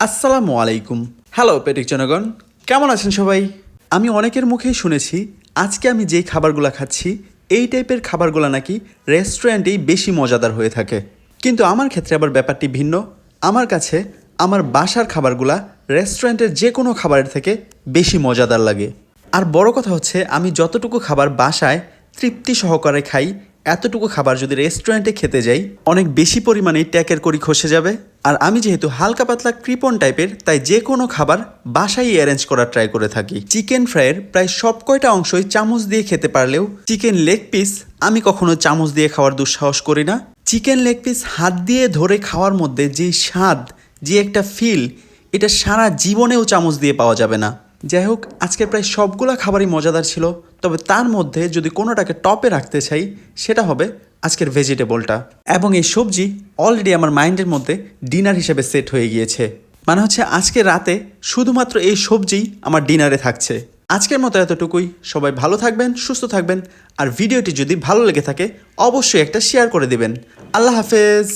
আসসালামু আলাইকুম। হ্যালো পেটিক জনগণ, কেমন আছেন সবাই? আমি অনেকের মুখেই শুনেছি আজকে আমি যেই খাবারগুলো খাচ্ছি এই টাইপের খাবারগুলো নাকি রেস্টুরেন্টেই বেশি মজাদার হয়ে থাকে। কিন্তু আমার ক্ষেত্রে আবার ব্যাপারটি ভিন্ন। আমার কাছে আমার বাসার খাবারগুলা রেস্টুরেন্টের যে কোনো খাবারের থেকে বেশি মজাদার লাগে। আর বড় কথা হচ্ছে, আমি যতটুকু খাবার বাসায় তৃপ্তি সহকারে খাই, এতটুকু খাবার যদি রেস্টুরেন্টে খেতে যাই অনেক বেশি পরিমাণে ট্যাকের করি খসে যাবে। আর আমি যেহেতু হালকা পাতলা কৃপণ টাইপের, তাই যে কোনো খাবার বাসায় অ্যারেঞ্জ করার ট্রাই করে থাকি। চিকেন ফ্রাইয়ের প্রায় সব কয়টা অংশই চামচ দিয়ে খেতে পারলেও চিকেন লেগ পিস আমি কখনো চামচ দিয়ে খাওয়ার দুঃসাহস করি না। চিকেন লেগ পিস হাত দিয়ে ধরে খাওয়ার মধ্যে যে স্বাদ, যে একটা ফিল, এটা সারা জীবনেও চামচ দিয়ে পাওয়া যাবে না। যাই হোক, আজকের প্রায় সবগুলা খাবারই মজাদার ছিল, তবে তার মধ্যে যদি কোনোটাকে টপে রাখতে চাই সেটা হবে আজকের ভেজিটেবলটা। এবং এই সবজি অলরেডি আমার মাইন্ডের মধ্যে ডিনার হিসেবে সেট হয়ে গিয়েছে। মানে হচ্ছে আজকে রাতে শুধুমাত্র এই সবজিই আমার ডিনারে থাকছে। আজকের মতো এতটুকুই। সবাই ভালো থাকবেন, সুস্থ থাকবেন। আর ভিডিওটি যদি ভালো লেগে থাকে অবশ্যই একটা শেয়ার করে দিবেন। আল্লাহ হাফেজ।